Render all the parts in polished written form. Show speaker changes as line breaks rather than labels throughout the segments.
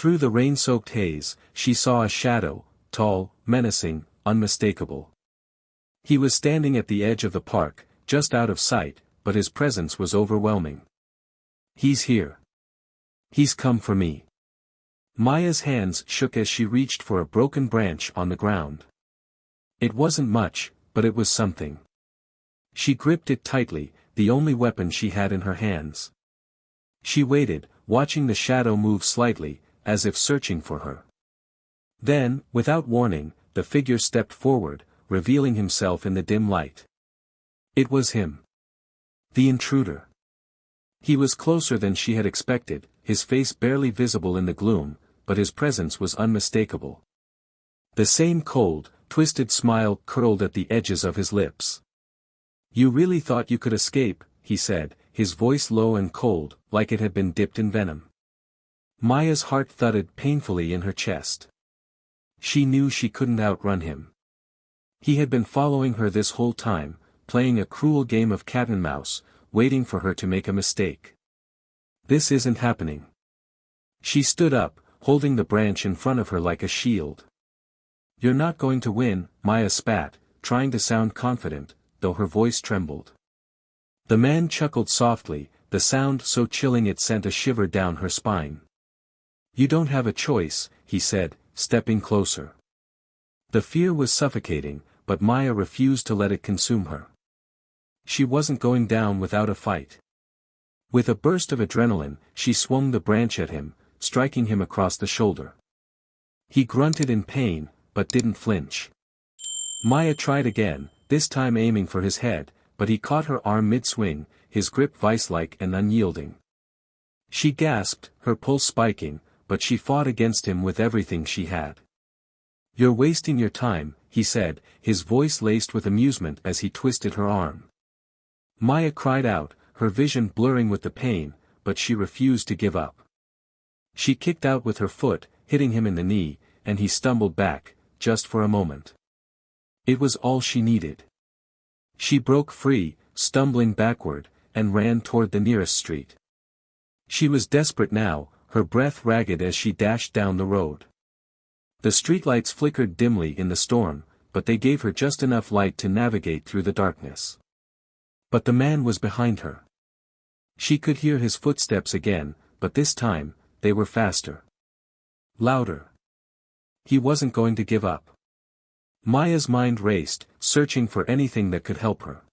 Through the rain-soaked haze, she saw a shadow, tall, menacing, unmistakable. He was standing at the edge of the park, just out of sight, but his presence was overwhelming. He's here. He's come for me. Maya's hands shook as she reached for a broken branch on the ground. It wasn't much, but it was something. She gripped it tightly, the only weapon she had in her hands. She waited, watching the shadow move slightly, as if searching for her. Then, without warning, the figure stepped forward, revealing himself in the dim light. It was him. The intruder. He was closer than she had expected, his face barely visible in the gloom, but his presence was unmistakable. The same cold, twisted smile curled at the edges of his lips. "You really thought you could escape," he said, his voice low and cold, like it had been dipped in venom. Maya's heart thudded painfully in her chest. She knew she couldn't outrun him. He had been following her this whole time, playing a cruel game of cat and mouse, waiting for her to make a mistake. This isn't happening. She stood up, holding the branch in front of her like a shield. "You're not going to win," Maya spat, trying to sound confident, though her voice trembled. The man chuckled softly, the sound so chilling it sent a shiver down her spine. "You don't have a choice," he said, stepping closer. The fear was suffocating, but Maya refused to let it consume her. She wasn't going down without a fight. With a burst of adrenaline, she swung the branch at him, striking him across the shoulder. He grunted in pain, but didn't flinch. Maya tried again, this time aiming for his head, but he caught her arm mid-swing, his grip vice-like and unyielding. She gasped, her pulse spiking, but she fought against him with everything she had. "You're wasting your time," he said, his voice laced with amusement as he twisted her arm. Maya cried out, her vision blurring with the pain, but she refused to give up. She kicked out with her foot, hitting him in the knee, and he stumbled back, just for a moment. It was all she needed. She broke free, stumbling backward, and ran toward the nearest street. She was desperate now, her breath ragged as she dashed down the road. The streetlights flickered dimly in the storm, but they gave her just enough light to navigate through the darkness. But the man was behind her. She could hear his footsteps again, but this time, they were faster. Louder. He wasn't going to give up. Maya's mind raced, searching for anything that could help her.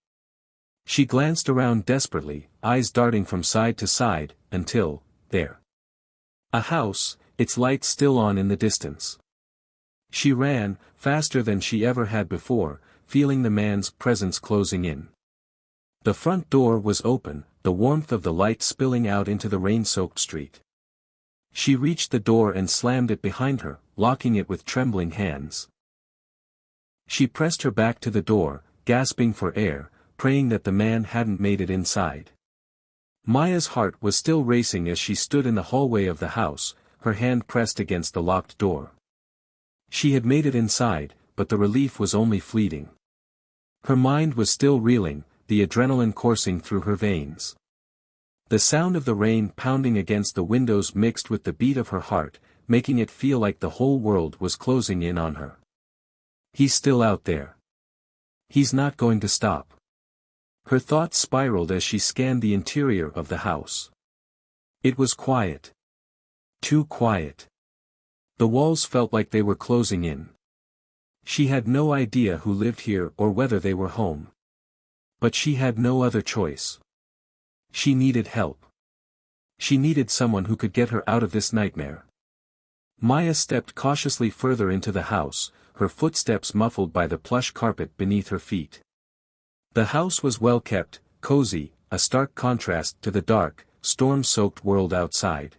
She glanced around desperately, eyes darting from side to side, until, there. A house, its lights still on in the distance. She ran, faster than she ever had before, feeling the man's presence closing in. The front door was open, the warmth of the light spilling out into the rain-soaked street. She reached the door and slammed it behind her, locking it with trembling hands. She pressed her back to the door, gasping for air, praying that the man hadn't made it inside. Maya's heart was still racing as she stood in the hallway of the house, her hand pressed against the locked door. She had made it inside, but the relief was only fleeting. Her mind was still reeling, the adrenaline coursing through her veins. The sound of the rain pounding against the windows mixed with the beat of her heart, making it feel like the whole world was closing in on her. He's still out there. He's not going to stop. Her thoughts spiraled as she scanned the interior of the house. It was quiet. Too quiet. The walls felt like they were closing in. She had no idea who lived here or whether they were home. But she had no other choice. She needed help. She needed someone who could get her out of this nightmare. Maya stepped cautiously further into the house, her footsteps muffled by the plush carpet beneath her feet. The house was well kept, cozy, a stark contrast to the dark, storm-soaked world outside.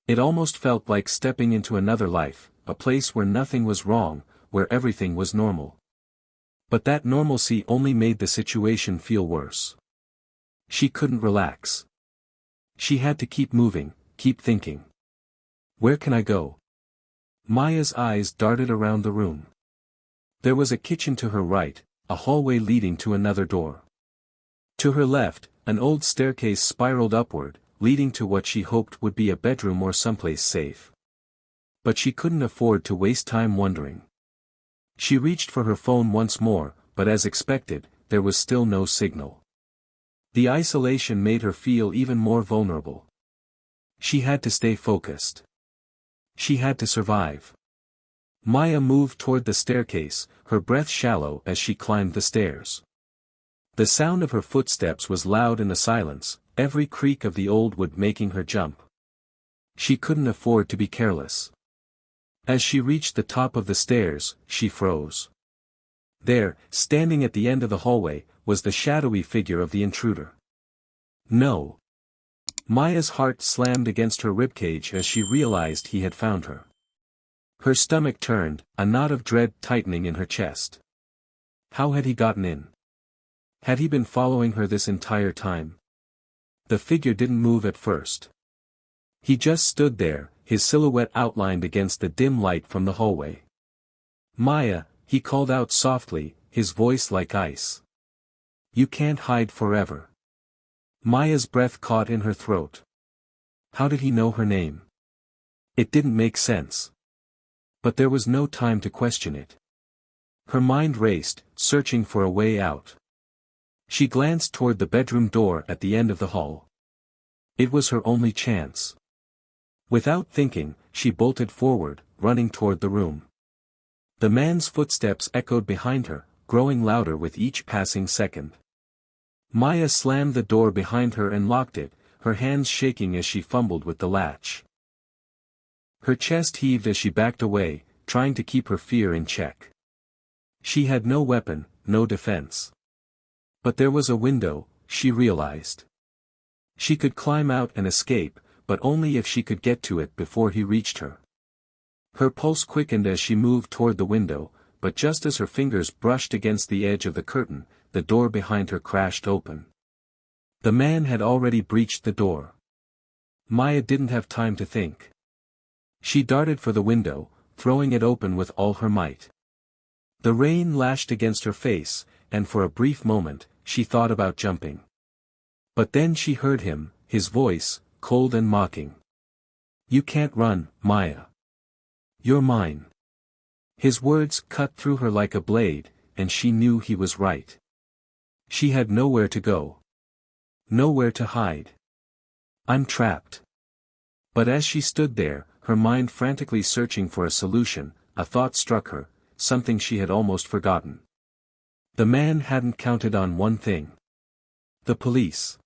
It almost felt like stepping into another life, a place where nothing was wrong, where everything was normal. But that normalcy only made the situation feel worse. She couldn't relax. She had to keep moving, keep thinking. Where can I go? Maya's eyes darted around the room. There was a kitchen to her right, a hallway leading to another door. To her left, an old staircase spiraled upward, leading to what she hoped would be a bedroom or someplace safe. But she couldn't afford to waste time wondering. She reached for her phone once more, but as expected, there was still no signal. The isolation made her feel even more vulnerable. She had to stay focused. She had to survive. Maya moved toward the staircase, her breath shallow as she climbed the stairs. The sound of her footsteps was loud in the silence, every creak of the old wood making her jump. She couldn't afford to be careless. As she reached the top of the stairs, she froze. There, standing at the end of the hallway, was the shadowy figure of the intruder. No. Maya's heart slammed against her ribcage as she realized he had found her. Her stomach turned, a knot of dread tightening in her chest. How had he gotten in? Had he been following her this entire time? The figure didn't move at first. He just stood there, his silhouette outlined against the dim light from the hallway. Maya, he called out softly, his voice like ice. You can't hide forever. Maya's breath caught in her throat. How did he know her name? It didn't make sense. But there was no time to question it. Her mind raced, searching for a way out. She glanced toward the bedroom door at the end of the hall. It was her only chance. Without thinking, she bolted forward, running toward the room. The man's footsteps echoed behind her, growing louder with each passing second. Maya slammed the door behind her and locked it, her hands shaking as she fumbled with the latch. Her chest heaved as she backed away, trying to keep her fear in check. She had no weapon, no defense. But there was a window, she realized. She could climb out and escape, but only if she could get to it before he reached her. Her pulse quickened as she moved toward the window, but just as her fingers brushed against the edge of the curtain, the door behind her crashed open. The man had already breached the door. Maya didn't have time to think. She darted for the window, throwing it open with all her might. The rain lashed against her face, and for a brief moment, she thought about jumping. But then she heard him, his voice, cold and mocking. You can't run, Maya. You're mine. His words cut through her like a blade, and she knew he was right. She had nowhere to go. Nowhere to hide. I'm trapped. But as she stood there, her mind frantically searching for a solution, a thought struck her, something she had almost forgotten. The man hadn't counted on one thing. The police.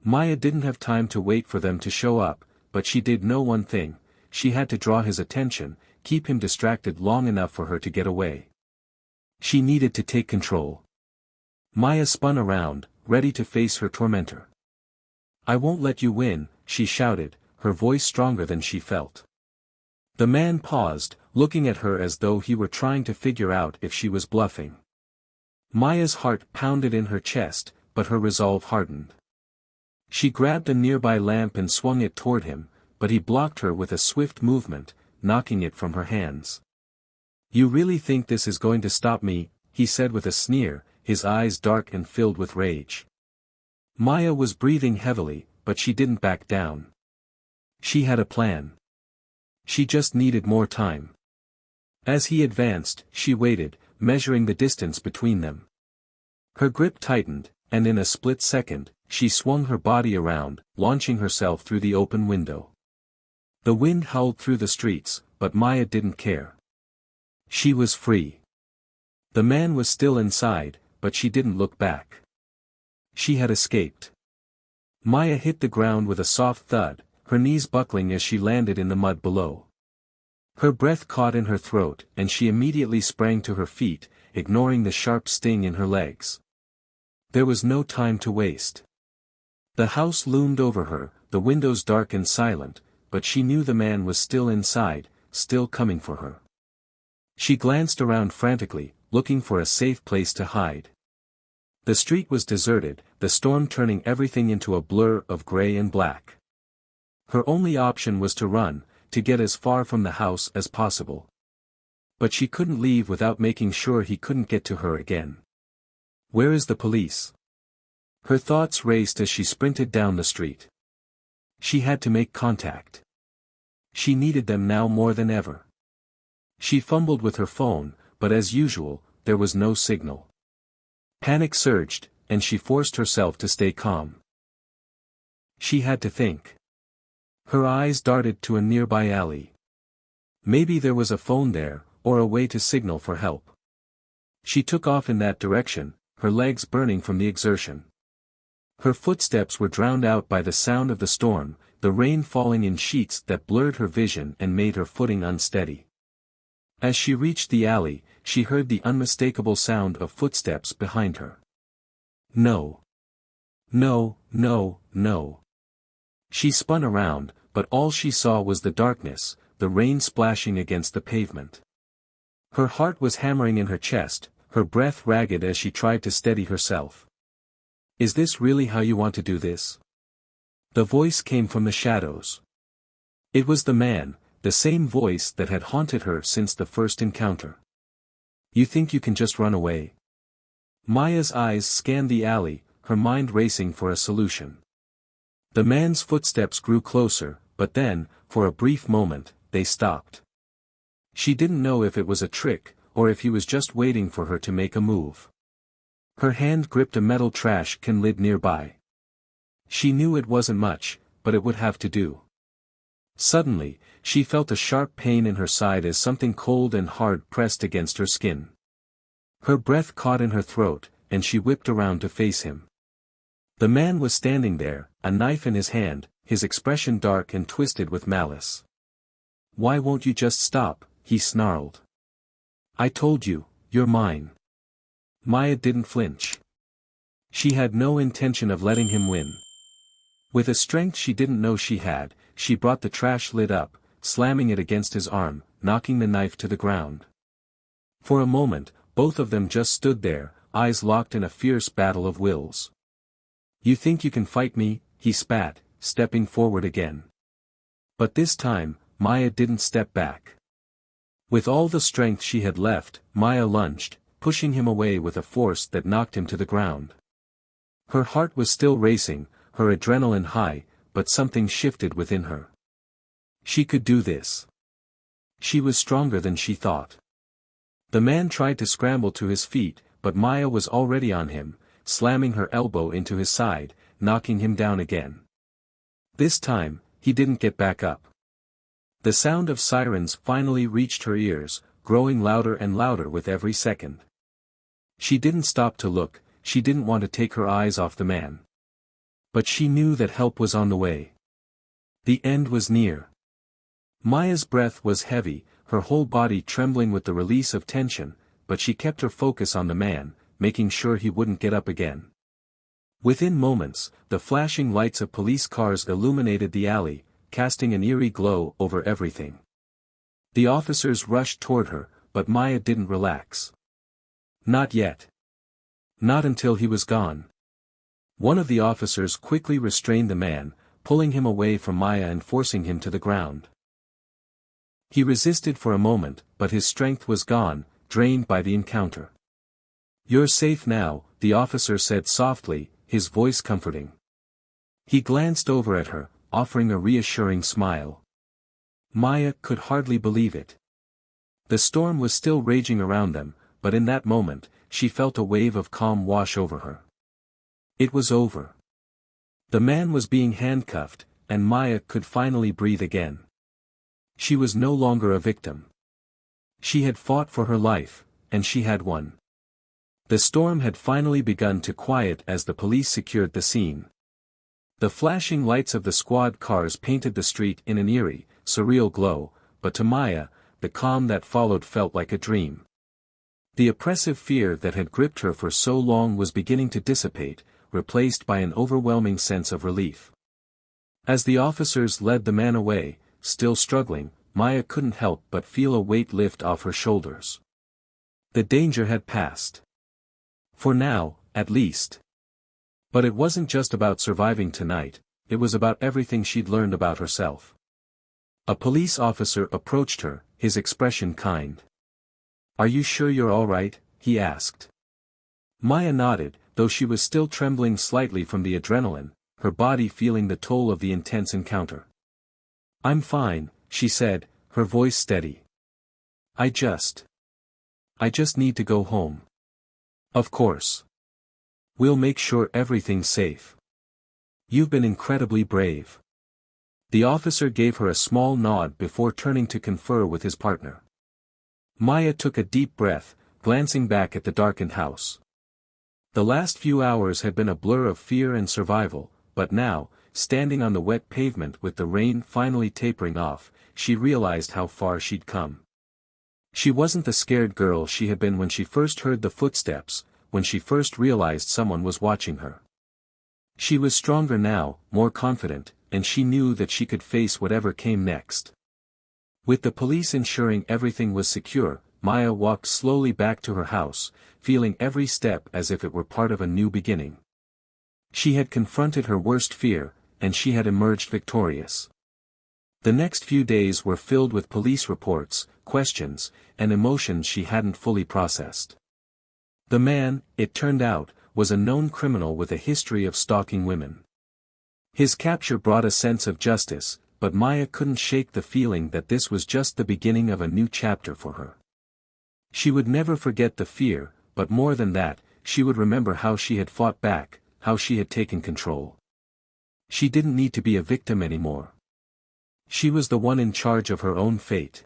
Maya didn't have time to wait for them to show up, but she did know one thing: she had to draw his attention, keep him distracted long enough for her to get away. She needed to take control. Maya spun around, ready to face her tormentor. I won't let you win, she shouted, her voice stronger than she felt. The man paused, looking at her as though he were trying to figure out if she was bluffing. Maya's heart pounded in her chest, but her resolve hardened. She grabbed a nearby lamp and swung it toward him, but he blocked her with a swift movement, knocking it from her hands. You really think this is going to stop me? He said with a sneer, his eyes dark and filled with rage. Maya was breathing heavily, but she didn't back down. She had a plan. She just needed more time. As he advanced, she waited, measuring the distance between them. Her grip tightened, and in a split second, she swung her body around, launching herself through the open window. The wind howled through the streets, but Maya didn't care. She was free. The man was still inside, but she didn't look back. She had escaped. Maya hit the ground with a soft thud, her knees buckling as she landed in the mud below. Her breath caught in her throat, and she immediately sprang to her feet, ignoring the sharp sting in her legs. There was no time to waste. The house loomed over her, the windows dark and silent, but she knew the man was still inside, still coming for her. She glanced around frantically, looking for a safe place to hide. The street was deserted, the storm turning everything into a blur of gray and black. Her only option was to run, to get as far from the house as possible. But she couldn't leave without making sure he couldn't get to her again. Where is the police? Her thoughts raced as she sprinted down the street. She had to make contact. She needed them now more than ever. She fumbled with her phone, but as usual, there was no signal. Panic surged, and she forced herself to stay calm. She had to think. Her eyes darted to a nearby alley. Maybe there was a phone there, or a way to signal for help. She took off in that direction, her legs burning from the exertion. Her footsteps were drowned out by the sound of the storm, the rain falling in sheets that blurred her vision and made her footing unsteady. As she reached the alley, she heard the unmistakable sound of footsteps behind her. No. No, no, no. She spun around, but all she saw was the darkness, the rain splashing against the pavement. Her heart was hammering in her chest, her breath ragged as she tried to steady herself. Is this really how you want to do this? The voice came from the shadows. It was the man, the same voice that had haunted her since the first encounter. You think you can just run away? Maya's eyes scanned the alley, her mind racing for a solution. The man's footsteps grew closer, but then, for a brief moment, they stopped. She didn't know if it was a trick, or if he was just waiting for her to make a move. Her hand gripped a metal trash can lid nearby. She knew it wasn't much, but it would have to do. Suddenly, she felt a sharp pain in her side as something cold and hard pressed against her skin. Her breath caught in her throat, and she whipped around to face him. The man was standing there, a knife in his hand, his expression dark and twisted with malice. Why won't you just stop? He snarled. I told you, you're mine. Maya didn't flinch. She had no intention of letting him win. With a strength she didn't know she had, she brought the trash lid up, slamming it against his arm, knocking the knife to the ground. For a moment, both of them just stood there, eyes locked in a fierce battle of wills. You think you can fight me? He spat, stepping forward again. But this time, Maya didn't step back. With all the strength she had left, Maya lunged, pushing him away with a force that knocked him to the ground. Her heart was still racing, her adrenaline high, but something shifted within her. She could do this. She was stronger than she thought. The man tried to scramble to his feet, but Maya was already on him, slamming her elbow into his side, knocking him down again. This time, he didn't get back up. The sound of sirens finally reached her ears, growing louder and louder with every second. She didn't stop to look, she didn't want to take her eyes off the man. But she knew that help was on the way. The end was near. Maya's breath was heavy, her whole body trembling with the release of tension, but she kept her focus on the man, making sure he wouldn't get up again. Within moments, the flashing lights of police cars illuminated the alley, casting an eerie glow over everything. The officers rushed toward her, but Maya didn't relax. Not yet. Not until he was gone. One of the officers quickly restrained the man, pulling him away from Maya and forcing him to the ground. He resisted for a moment, but his strength was gone, drained by the encounter. You're safe now, the officer said softly, his voice comforting. He glanced over at her, offering a reassuring smile. Maya could hardly believe it. The storm was still raging around them, but in that moment, she felt a wave of calm wash over her. It was over. The man was being handcuffed, and Maya could finally breathe again. She was no longer a victim. She had fought for her life, and she had won. The storm had finally begun to quiet as the police secured the scene. The flashing lights of the squad cars painted the street in an eerie, surreal glow, but to Maya, the calm that followed felt like a dream. The oppressive fear that had gripped her for so long was beginning to dissipate, replaced by an overwhelming sense of relief. As the officers led the man away, still struggling, Maya couldn't help but feel a weight lift off her shoulders. The danger had passed. For now, at least. But it wasn't just about surviving tonight, it was about everything she'd learned about herself. A police officer approached her, his expression kind. Are you sure you're all right? He asked. Maya nodded, though she was still trembling slightly from the adrenaline, her body feeling the toll of the intense encounter. I'm fine, she said, her voice steady. I just need to go home. Of course. We'll make sure everything's safe. You've been incredibly brave. The officer gave her a small nod before turning to confer with his partner. Maya took a deep breath, glancing back at the darkened house. The last few hours had been a blur of fear and survival, but now, standing on the wet pavement with the rain finally tapering off, she realized how far she'd come. She wasn't the scared girl she had been when she first heard the footsteps, when she first realized someone was watching her. She was stronger now, more confident, and she knew that she could face whatever came next. With the police ensuring everything was secure, Maya walked slowly back to her house, feeling every step as if it were part of a new beginning. She had confronted her worst fear, and she had emerged victorious. The next few days were filled with police reports, questions, and emotions she hadn't fully processed. The man, it turned out, was a known criminal with a history of stalking women. His capture brought a sense of justice, but Maya couldn't shake the feeling that this was just the beginning of a new chapter for her. She would never forget the fear, but more than that, she would remember how she had fought back, how she had taken control. She didn't need to be a victim anymore. She was the one in charge of her own fate.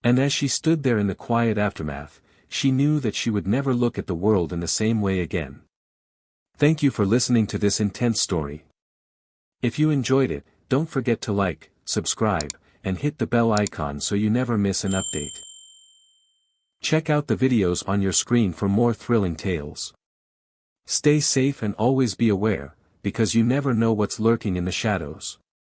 And as she stood there in the quiet aftermath, she knew that she would never look at the world in the same way again. Thank you for listening to this intense story. If you enjoyed it, don't forget to like, subscribe, and hit the bell icon so you never miss an update. Check out the videos on your screen for more thrilling tales. Stay safe and always be aware, because you never know what's lurking in the shadows.